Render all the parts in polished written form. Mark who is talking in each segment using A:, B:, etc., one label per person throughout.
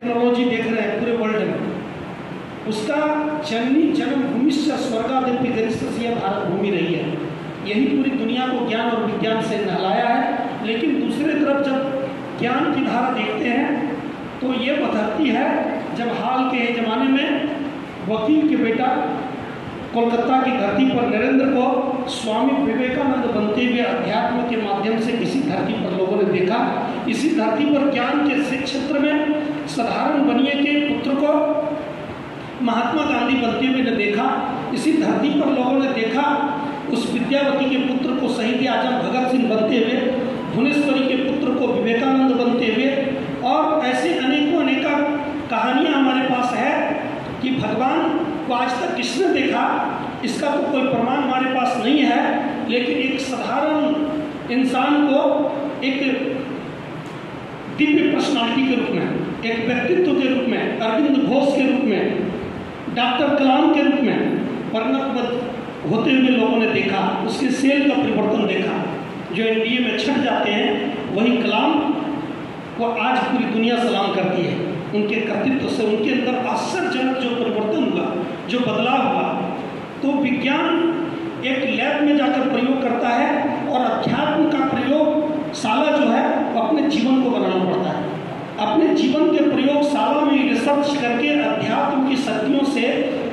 A: Technology देख रहे हैं पूरे वर्ल्ड में, उसका जननी जन्मभूमि से स्वर्गादपि गरीयसी भारत भूमि रही है। यही पूरी दुनिया को ज्ञान और विज्ञान से नहलाया है। लेकिन दूसरी तरफ जब ज्ञान की धारा देखते हैं तो ये बताती है, जब हाल के ज़माने में वकील के बेटा कोलकाता की धरती पर नरेंद्र को स्वामी विवेकानंद बनते हुए अध्यात्म के माध्यम से इसी धरती पर लोगों ने देखा। इसी धरती पर ज्ञान के क्षेत्र में साधारण बनिए के पुत्र को महात्मा गांधी बनते हुए ने देखा। इसी धरती पर लोगों ने देखा उस विद्यावती के पुत्र को शहीद आजम भगत सिंह बनते हुए, भुवनेश्वरी के पुत्र को विवेकानंद बनते हुए, और ऐसे अनेकों अनेका कहानियाँ हमारे पास है कि भगवान को आज तक किसने देखा इसका तो कोई प्रमाण हमारे पास नहीं है। लेकिन एक साधारण इंसान को एक दिव्य पर्सनालिटी के रूप में, एक व्यक्तित्व के रूप में, अरविंद घोष के रूप में, डॉक्टर कलाम के रूप में परिणत होते हुए लोगों ने देखा। उसके सेल का परिवर्तन देखा। जो एनडीए में छट जाते हैं वही कलाम को आज पूरी दुनिया सलाम करती है। उनके कर्तृत्व से उनके अंदर आश्चर्यजनक जो परिवर्तन हुआ, जो बदलाव हुआ। तो विज्ञान एक लैब में जाकर प्रयोग करता है और अध्यात्म का प्रयोगशाला जो है वो अपने जीवन को बनाना पड़ता है। अपने जीवन के प्रयोगशाला में रिसर्च करके अध्यात्म की शक्तियों से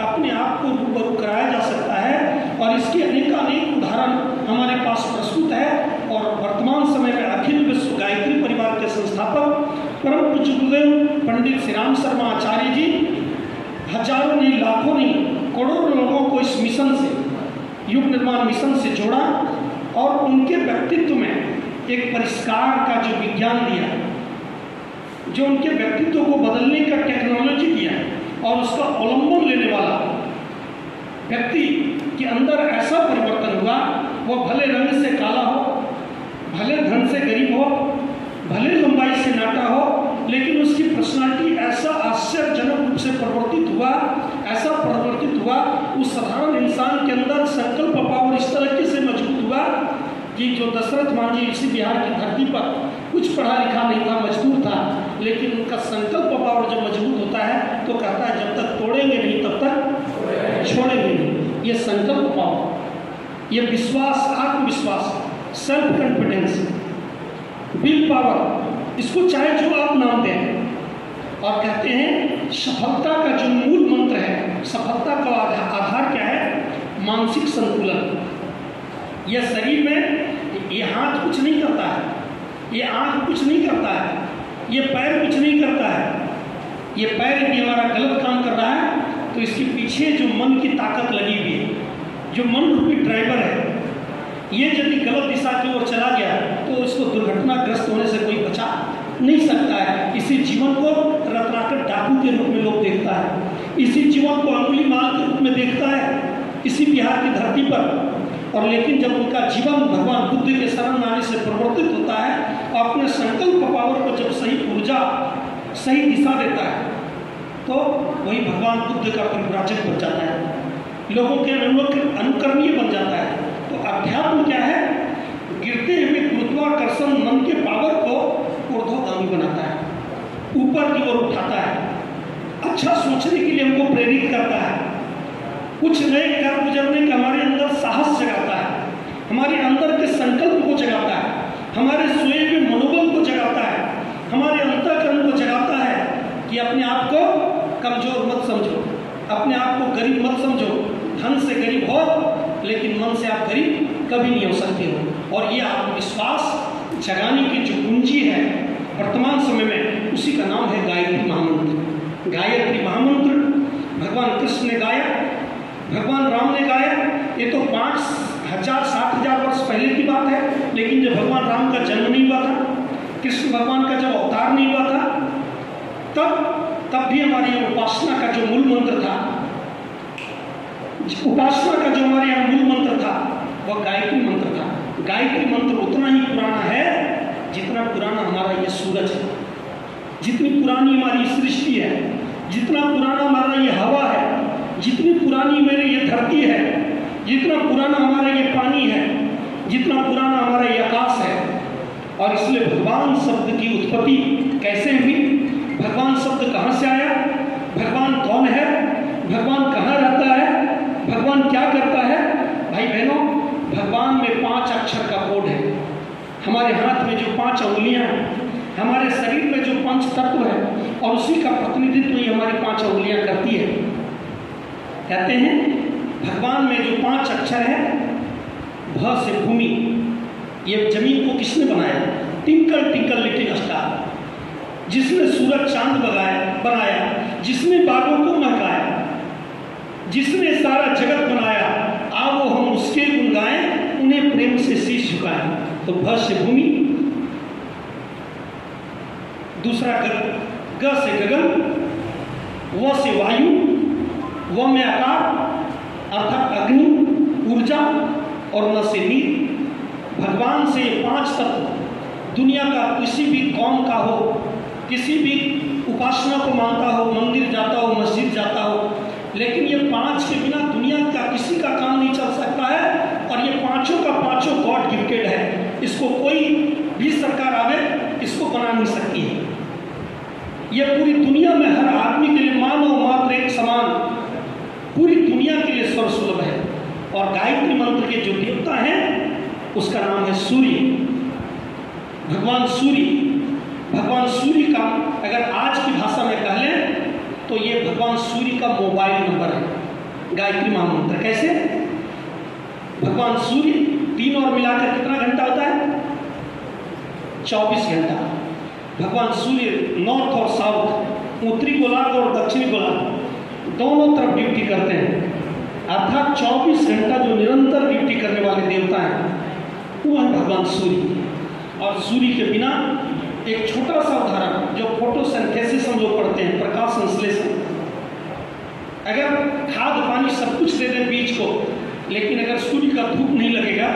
A: अपने आप को रूबरू कराया जा सकता है। और इसके अनेक उदाहरण हमारे पास प्रस्तुत है। और वर्तमान समय में अखिल विश्व गायत्री परिवार के संस्थापक परम पूज्य गुरुदेव पंडित श्री राम शर्मा आचार्य जी हजारों नहीं, लाखों नहीं, करोड़ों लोगों को इस मिशन से, युग निर्माण मिशन से जोड़ा और उनके व्यक्तित्व में एक परिष्कार का जो विज्ञान दिया, जो उनके व्यक्तित्व को बदलने का टेक्नोलॉजी दिया और उसका अवलंबन लेने वाला व्यक्ति के अंदर ऐसा परिवर्तन हुआ, वो भले रंग से काला हो, भले धन से गरीब हो, भले लंबाई से नाटा हो, लेकिन उसकी पर्सनालिटी ऐसा आश्चर्यजनक रूप से परिवर्तित हुआ, ऐसा परिवर्तित हुआ। उस साधारण इंसान के अंदर संकल्प पावर इस तरीके से मजबूत हुआ कि जो दशरथ मांझी इसी बिहार की धरती पर कुछ पढ़ा लिखा नहीं था, मजदूर था, लेकिन उनका संकल्प पावर जब मजबूत होता है तो कहता है जब तक तोड़ेंगे नहीं तब तक छोड़ेंगे नहीं। ये संकल्प पावर, ये विश्वास, आत्मविश्वास, सेल्फ कॉन्फिडेंस, विल पावर, इसको चाहे जो आप नाम दें। और कहते हैं सफलता का जो मूल मंत्र है, सफलता का आधार क्या है? मानसिक संतुलन। यह शरीर में ये हाथ कुछ नहीं करता है, ये आँख कुछ नहीं करता है, ये पैर कुछ नहीं करता है। ये पैर यदि हमारा गलत काम कर रहा है तो इसके पीछे जो मन की ताकत लगी हुई है, जो मन रूपी ड्राइवर है, ये यदि गलत दिशा की ओर चला गया तो इसको दुर्घटनाग्रस्त होने से कोई बचा नहीं सकता है। इसी जीवन को रत्नाकर डाकू के रूप में लोग देखता है, इसी जीवन को अंगुली माल के रूप में देखता है इसी बिहार की धरती पर। और लेकिन जब उनका जीवन भगवान बुद्ध के शरण आने से परिवर्तित होता है और अपने संकल्प पावर को जब सही ऊर्जा, सही दिशा देता है तो वही भगवान बुद्ध का परिव्राजक बन जाता है, लोगों के अनुकरणीय बन जाता है। तो अध्यात्म क्या है? गिरते हुए गुरुत्वाकर्षण मन के पावर को ऊर्ध्वगामी बनाता है, ऊपर की ओर उठाता है, अच्छा सोचने के लिए हमको प्रेरित करता है, कुछ नए कर गुजरने का हमारे अंदर साहस जगाता है, हमारे अंदर के संकल्प को जगाता है, हमारे स्वयं के मनोबल को जगाता है, हमारे अंतःकरण को जगाता है कि अपने आप को कमजोर मत समझो, अपने आप को गरीब मत समझो। धन से गरीब हो लेकिन मन से आप गरीब कभी नहीं हो सकते हो। और ये आत्मविश्वास जगाने की जो कुंजी है वर्तमान समय में, उसी का नाम है गायत्री महामंत्र। गायत्री महामंत्र भगवान कृष्ण ने गाया, भगवान राम ने गाया। ये तो 5,000-7,000 वर्ष पहले की बात है। लेकिन जब भगवान राम का जन्म नहीं हुआ था, कृष्ण भगवान का जब अवतार नहीं हुआ था, तब भी हमारी उपासना का जो मूल मंत्र था, उपासना का जो हमारे यहाँ मूल मंत्र था वह गायत्री मंत्र था। गायत्री मंत्र उतना ही पुराना है जितना पुराना हमारा ये सूरज है, जितनी पुरानी हमारी सृष्टि है, जितना पुराना हमारा ये हवा है, जितनी पुरानी मेरी ये धरती है, जितना पुराना हमारा ये पानी है, जितना पुराना हमारा ये आकाश है। और इसलिए भगवान शब्द की उत्पत्ति कैसे हुई, भगवान शब्द कहाँ तत्व है और उसी का प्रतिनिधित्व ही हमारी 5 उंगलियां करती है। कहते हैं भगवान में जो 5 अक्षर है, भ से भूमि, ये जमीन को किसने बनाया? टिंकल टिंकल लिटिल स्टार, जिसने सूरज चांद बनाया, जिसने बागों को महकाया, जिसने सारा जगत बनाया, आओ हम उसके गुण गाएं, उन्हें प्रेम से शीश झुकाएं। तो भ से भूमि, दूसरा ग से गगन, व से वायु, व में आकार अर्थात अग्नि, ऊर्जा, और न से नीर। भगवान से ये 5 तत्व दुनिया का किसी भी कौम का हो, किसी भी उपासना को मानता हो, मंदिर जाता हो, मस्जिद जाता हो, लेकिन ये 5 के बिना दुनिया का किसी का काम नहीं चल सकता है। और ये 5 का 5 गॉड गिफ्टेड है, इसको कोई भी सरकार आवे इसको बना नहीं सकती है। ये पूरी दुनिया में हर आदमी के लिए मानव मात्र एक समान, पूरी दुनिया के लिए सर्वसुलभ है। और गायत्री मंत्र के जो देवता हैं उसका नाम है सूर्य, भगवान सूर्य। भगवान सूर्य का अगर आज की भाषा में कह लें तो ये भगवान सूर्य का मोबाइल नंबर है गायत्री महामंत्र। कैसे? भगवान सूर्य 3 और मिलाकर कितना घंटा होता है? 24 घंटा। भगवान सूर्य नॉर्थ और साउथ, उत्तरी गोलार्ध और दक्षिणी गोलार्ध दोनों तरफ ड्यूटी करते हैं, अर्थात 24 घंटा जो निरंतर ड्यूटी करने वाले देवता हैं वो है भगवान सूर्य। और सूर्य के बिना एक छोटा सा उदाहरण, जो फोटोसिंथेसिस हम लोग पढ़ते हैं, प्रकाश संश्लेषण, अगर खाद पानी सब कुछ दे दें बीज को, लेकिन अगर सूर्य का धूप नहीं लगेगा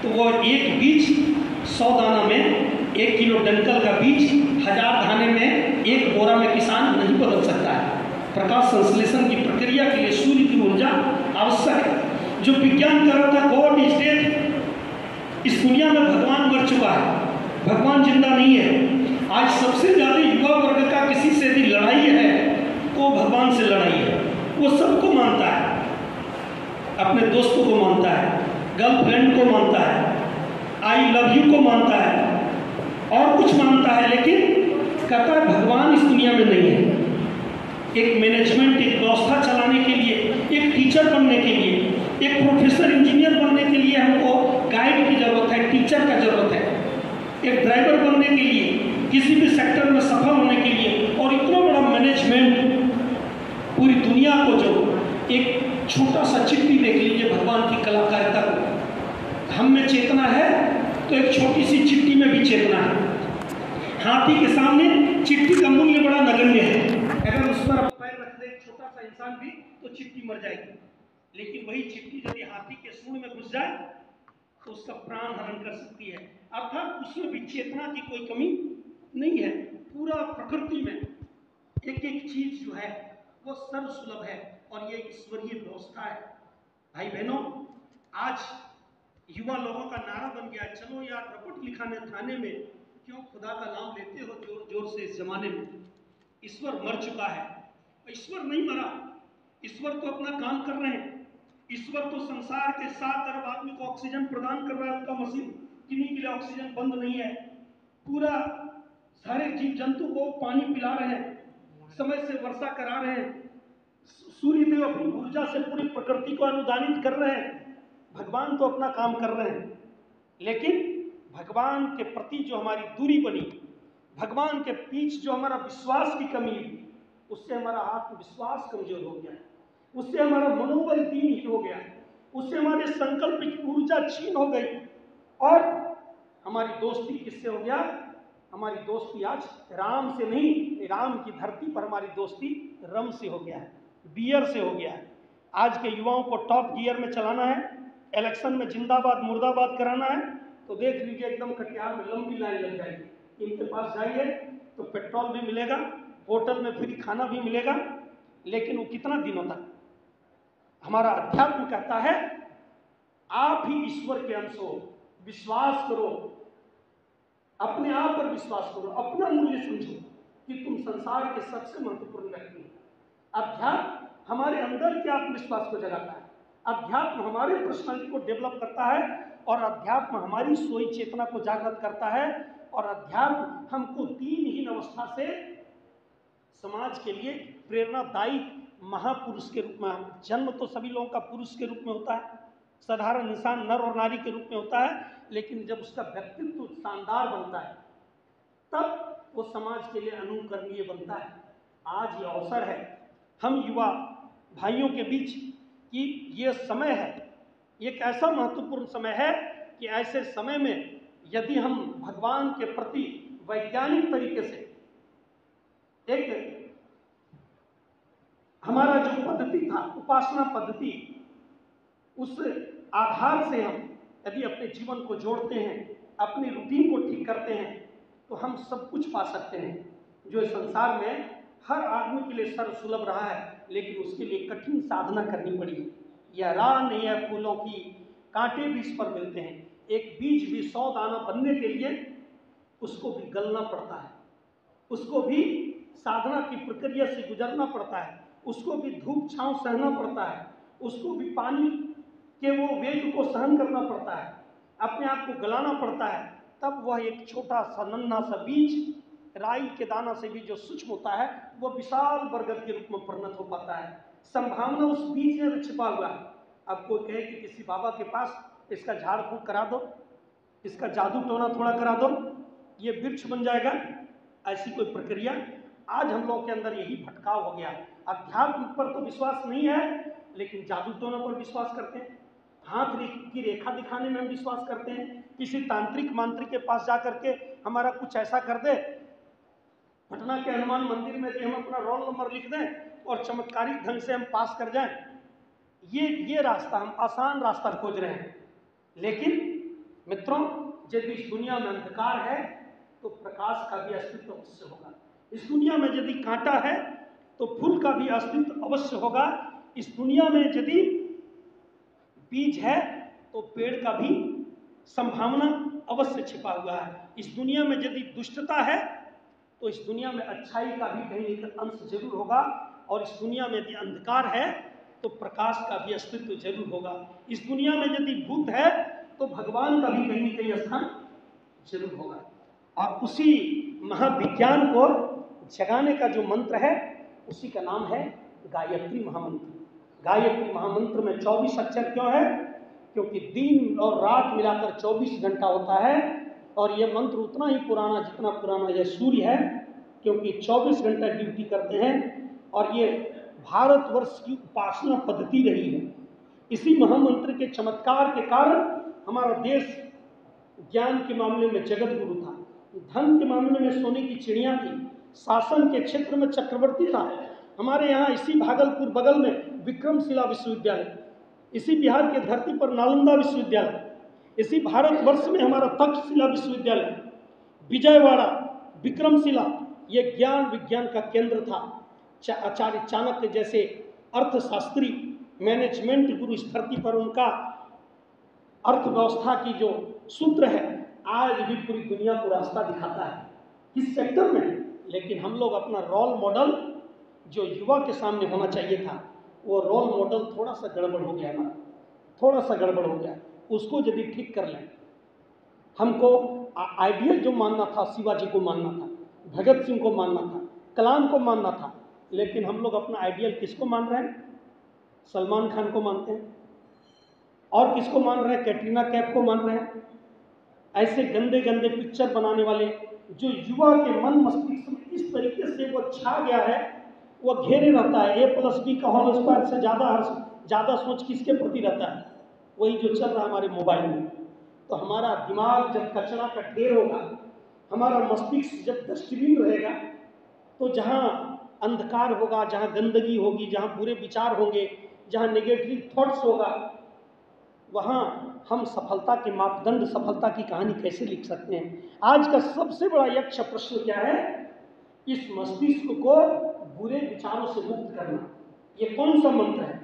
A: तो वो एक बीज 100 दाना में, 1 किलो डंकल का बीज 1000 दाने में, 1 बोरा में किसान नहीं बदल सकता है। प्रकाश संश्लेषण की प्रक्रिया के लिए सूर्य की ऊर्जा आवश्यक है। जो विज्ञान कर रहा था गॉड इज डेड, इस दुनिया में भगवान मर चुका है, भगवान जिंदा नहीं है। आज सबसे ज्यादा युवा वर्ग का किसी से भी लड़ाई है वो भगवान से लड़ाई है। वो सबको मानता है, अपने दोस्तों को मानता है, गर्लफ्रेंड को मानता है, आई लव यू को मानता है, और कुछ मानता है, लेकिन कहता है भगवान इस दुनिया में नहीं है। एक मैनेजमेंट, एक व्यवस्था चलाने के लिए, एक टीचर बनने के लिए, एक प्रोफेसर इंजीनियर बनने के लिए हमको गाइड की जरूरत है, टीचर का जरूरत है। एक ड्राइवर बनने के लिए, किसी भी सेक्टर में सफल होने के लिए, और इतना बड़ा मैनेजमेंट, पूरी दुनिया को जो एक छोटा सा चिट्ठी देख लीजिए भगवान की कलाकारिता को। हम में चेतना है तो एक छोटी सी चिट्ठी में भी चेतना है। हाथी के सामने चिट्ठी का मूल्य बड़ा नगण्य है, अगर उस पर पैर रख दे छोटा सा इंसान भी तो चिट्ठी मर जाएगी, लेकिन वही चिट्ठी यदि हाथी के सूंड में घुस जाए तो उसका प्राण हरण कर सकती है। अर्थात उसमें भी चेतना की कोई कमी नहीं है। पूरा प्रकृति में एक एक चीज जो है वो सर्वसुलभ है, और ये ईश्वरीय व्यवस्था है। भाई बहनों, आज युवा लोगों का नारा बन गया, चलो यार रपट लिखाने थाने में, क्यों खुदा का नाम लेते हो जोर जोर से इस जमाने में। ईश्वर मर चुका है, ईश्वर नहीं मरा, ईश्वर तो अपना काम कर रहे हैं। ईश्वर तो संसार के 7 अरब आदमी को ऑक्सीजन प्रदान कर रहा है, उनका मशीन किन्हीं के लिए ऑक्सीजन बंद नहीं है। पूरा सारे जीव जंतु को पानी पिला रहे हैं, समय से वर्षा करा रहे हैं, सूर्य देव अपनी ऊर्जा से पूरी प्रकृति को अनुदानित कर रहे हैं। भगवान तो अपना काम कर रहे हैं, लेकिन भगवान के प्रति जो हमारी दूरी बनी, भगवान के बीच जो हमारा विश्वास की कमी है, उससे हमारा आत्मविश्वास कमजोर हो गया है, उससे हमारा मनोबल दीन हो गया, उससे हमारे संकल्प की ऊर्जा छीन हो गई, और हमारी दोस्ती किससे हो गया? हमारी दोस्ती आज राम से नहीं, राम की धरती पर हमारी दोस्ती रम से हो गया है, बियर से हो गया है। आज के युवाओं को टॉप गियर में चलाना है, इलेक्शन में जिंदाबाद मुर्दाबाद कराना है, तो देख लीजिए एकदम कटिहार में लंबी लाइन लग जाएगी। इनके पास जाइए तो पेट्रोल भी मिलेगा, होटल में फ्री खाना भी मिलेगा, लेकिन वो कितना दिनों तक? हमारा अध्यात्म कहता है आप ही ईश्वर के अंश हो, विश्वास करो, अपने आप पर विश्वास करो, अपना मूल्य समझो कि तुम संसार के सबसे महत्वपूर्ण व्यक्ति हो। अध्यात्म हमारे अंदर के आत्मविश्वास को जगाता है, अध्यात्म हमारे पर्सनालिटी को डेवलप करता है, और अध्यात्म हमारी सोई चेतना को जागृत करता है और अध्यात्म हमको दीनहीन अवस्था से समाज के लिए प्रेरणादायी महापुरुष के रूप में, जन्म तो सभी लोगों का पुरुष के रूप में होता है, साधारण इंसान नर और नारी के रूप में होता है, लेकिन जब उसका व्यक्तित्व शानदार बनता है तब वो समाज के लिए अनुकरणीय बनता है। आज ये अवसर है हम युवा भाइयों के बीच कि ये समय है, एक ऐसा महत्वपूर्ण समय है कि ऐसे समय में यदि हम भगवान के प्रति वैज्ञानिक तरीके से एक हमारा जो पद्धति था, उपासना पद्धति, उस आधार से हम यदि अपने जीवन को जोड़ते हैं, अपनी रूटीन को ठीक करते हैं, तो हम सब कुछ पा सकते हैं जो इस संसार में हर आदमी के लिए सर्वसुलभ रहा है, लेकिन उसके लिए कठिन साधना करनी पड़ी है। यह राह नहीं है फूलों की, कांटे भी इस पर मिलते हैं। एक बीज भी 100 दाना बनने के लिए उसको भी गलना पड़ता है, उसको भी साधना की प्रक्रिया से गुजरना पड़ता है, उसको भी धूप छांव सहना पड़ता है, उसको भी पानी के वो वेग को सहन करना पड़ता है, अपने आप को गलाना पड़ता है, तब वह एक छोटा सा नन्हा सा बीज राई के दाना से भी जो सूक्ष्म होता है वो विशाल बरगद के रूप में परिणत हो पाता है। संभावना उस बीज में छिपा हुआ है। अब कोई कहे कि किसी बाबा के पास इसका झाड़ फूंक करा दो, इसका जादू टोना थोड़ा करा दो, ये वृक्ष बन जाएगा, ऐसी कोई प्रक्रिया आज हम लोगों के अंदर यही भटकाव हो गया। अध्यात्म पर तो विश्वास नहीं है, लेकिन जादू टोना पर विश्वास करते हैं, हाथ की रेखा दिखाने में हम विश्वास करते हैं, किसी तांत्रिक मांत्रिक के पास जा करके हमारा कुछ ऐसा कर दे, पटना के हनुमान मंदिर में भी हम अपना रोल नंबर लिख दें और चमत्कारिक ढंग से हम पास कर जाएं। ये रास्ता, हम आसान रास्ता खोज रहे हैं। लेकिन मित्रों, यदि इस दुनिया में अंधकार है तो प्रकाश का भी अस्तित्व अवश्य होगा। इस दुनिया में यदि कांटा है तो फूल का भी अस्तित्व अवश्य होगा। इस दुनिया में यदि बीज है तो पेड़ का भी संभावना अवश्य छिपा हुआ है। इस दुनिया में यदि दुष्टता है तो इस दुनिया में अच्छाई का भी कहीं ना कहीं अंश जरूर होगा, और इस दुनिया में यदि अंधकार है तो प्रकाश का भी अस्तित्व जरूर होगा। इस दुनिया में यदि भूत है तो भगवान का भी कहीं न कहीं स्थान जरूर होगा। और उसी महाविज्ञान को जगाने का जो मंत्र है उसी का नाम है गायत्री महामंत्र। गायत्री महामंत्र में 24 अक्षर क्यों है? क्योंकि दिन और रात मिलाकर 24 घंटा होता है, और यह मंत्र उतना ही पुराना जितना पुराना यह सूर्य है, क्योंकि 24 घंटा ड्यूटी करते हैं, और ये भारतवर्ष की उपासना पद्धति रही है। इसी महामंत्र के चमत्कार के कारण हमारा देश ज्ञान के मामले में जगत गुरु था, धन के मामले में सोने की चिड़िया थी, शासन के क्षेत्र में चक्रवर्ती था। हमारे यहाँ इसी भागलपुर बगल में विक्रमशिला विश्वविद्यालय, इसी बिहार के धरती पर नालंदा विश्वविद्यालय, इसी भारतवर्ष में हमारा तक्षशिला विश्वविद्यालय, विजयवाड़ा, विक्रमशिला, ये ज्ञान विज्ञान का केंद्र था। आचार्य चाणक्य जैसे अर्थशास्त्री, मैनेजमेंट गुरु इस धरती पर उनका अर्थव्यवस्था की जो सूत्र है आज भी पूरी दुनिया को रास्ता दिखाता है किस सेक्टर में। लेकिन हम लोग अपना रोल मॉडल जो युवा के सामने होना चाहिए था, वो रोल मॉडल थोड़ा सा गड़बड़ हो गया ना, थोड़ा सा गड़बड़ हो गया। उसको यदि ठीक कर लें, हमको आइडियल जो मानना था, शिवाजी को मानना था, भगत सिंह को मानना था, कलाम को मानना था, लेकिन हम लोग अपना आइडियल किसको मान रहे हैं? सलमान खान को मानते हैं, और किसको मान रहे हैं? कैटरीना कैफ को मान रहे हैं। ऐसे गंदे गंदे पिक्चर बनाने वाले जो युवा के मन मस्तिष्क में इस तरीके से वो छा गया है, वो घेरे रहता है। A+B का होल स्क्वायर से ज़्यादा सोच किसके प्रति रहता है? वही जो चल रहा है हमारे मोबाइल में। तो हमारा दिमाग जब कचरा का ढेर होगा, हमारा मस्तिष्क जब डस्टबिन रहेगा, तो जहाँ अंधकार होगा, जहाँ गंदगी होगी, जहाँ बुरे विचार होंगे, जहाँ नेगेटिव थॉट्स होगा, वहाँ हम सफलता के मापदंड, सफलता की कहानी कैसे लिख सकते हैं? आज का सबसे बड़ा यक्ष प्रश्न क्या है? इस मस्तिष्क को बुरे विचारों से मुक्त करना। ये कौन सा मंत्र है?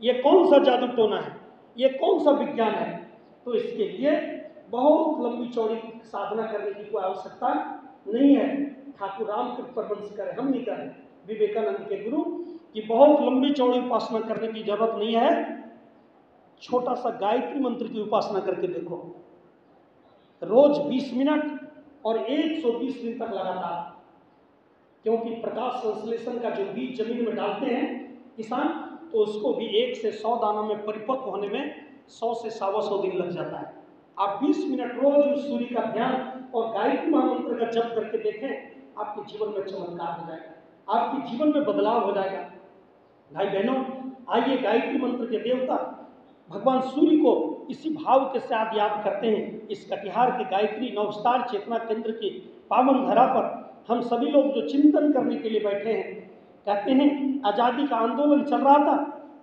A: ये कौन सा जादू टोना है? ये कौन सा विज्ञान है? तो इसके लिए बहुत लंबी चौड़ी साधना करने की कोई आवश्यकता नहीं है। ठाकुर रामकृत परमहंस करें, हम नहीं करें, विवेकानंद के गुरु की बहुत लंबी चौड़ी उपासना करने की जरूरत नहीं है। छोटा सा गायत्री मंत्र की उपासना करके देखो, रोज 20 मिनट और 120 दिन तक लगातार, क्योंकि प्रकाश संश्लेषण का जो बीज जमीन में डालते हैं किसान, तो उसको भी 1 से 100 दानों में परिपक्व होने में 100 से 125 दिन लग जाता है। आप 20 मिनट रोज उस सूर्य का ध्यान और गायत्री महामंत्र का जप करके देखें, आपके जीवन में चमत्कार हो जाएगा, आपके जीवन में बदलाव हो जाएगा। भाई बहनों, आइए गायत्री मंत्र के देवता भगवान सूर्य को इसी भाव के साथ याद करते हैं। इस कटिहार के गायत्री नवस्तार चेतना केंद्र की पावन धरा पर हम सभी लोग जो चिंतन करने के लिए बैठे हैं, कहते हैं आज़ादी का आंदोलन चल रहा था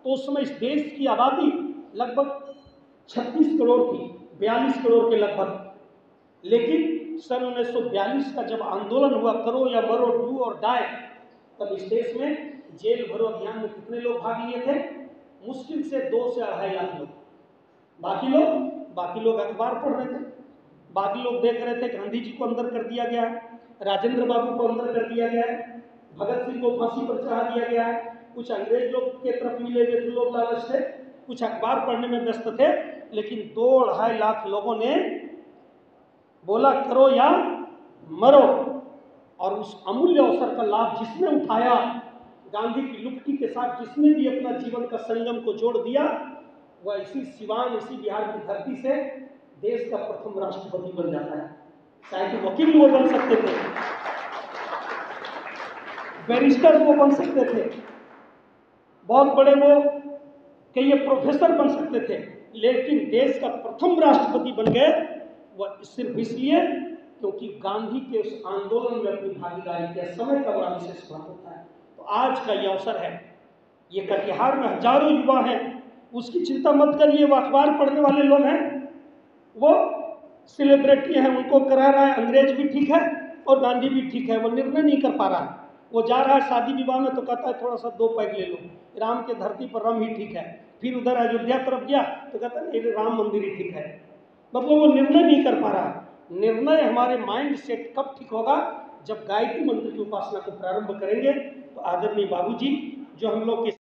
A: तो उस समय इस देश की आबादी लगभग 36 करोड़ थी, 42 करोड़ के लगभग। लेकिन सन 1942 का जब आंदोलन हुआ, करो या मरो, डू और डाई, तब इस देश में जेल भरो अभियान में कितने लोग भाग लिए थे? मुश्किल से 2 से 2.5 लाख लोग। बाकी लोग अखबार पढ़ रहे थे, बाकी लोग देख रहे थे गांधी जी को अंदर कर दिया गया है, राजेंद्र बाबू को अंदर कर दिया गया है, भगत सिंह को फांसी पर चढ़ा दिया गया है। कुछ अंग्रेज लोग के तरफ मिले हुए थे, लोग लालच थे, कुछ अखबार पढ़ने में व्यस्त थे। लेकिन 2-2.5 लाख लोगों ने बोला करो या मरो, और उस अमूल्य अवसर का लाभ जिसने उठाया, गांधी की लुप्ति के साथ जिसने भी अपना जीवन का संगम को जोड़ दिया, वह इसी सिवान, इसी बिहार की धरती से देश का प्रथम राष्ट्रपति बन जाता है। शायद वकील वो बन सकते थे, बैरिस्टर वो बन सकते थे, बहुत बड़े वो कई प्रोफेसर बन सकते थे, लेकिन देश का प्रथम राष्ट्रपति बन गए। वह सिर्फ इसलिए क्योंकि गांधी के उस आंदोलन में अपनी भागीदारी किया। समय का बड़ा विशेष महत्व होता है। तो आज का ये अवसर है, ये कटिहार में हजारों युवा हैं, उसकी चिंता मत करिए। वो अखबार पढ़ने वाले लोग हैं, वो सेलिब्रिटी हैं, उनको करा रहा है अंग्रेज भी ठीक है और गांधी भी ठीक है, वो निर्णय नहीं कर पा रहा है। वो जा रहा है शादी विवाह में तो कहता है थोड़ा सा 2 पैग ले लो, राम के धरती पर रम ही ठीक है। फिर उधर अयोध्या तरफ गया तो कहता है राम मंदिर ही ठीक है। मतलब वो निर्णय नहीं कर पा रहा। निर्णय हमारे माइंड सेट कब ठीक होगा? जब गायत्री मंत्र की उपासना को प्रारंभ करेंगे। तो आदरणीय बाबूजी जो हम लोग के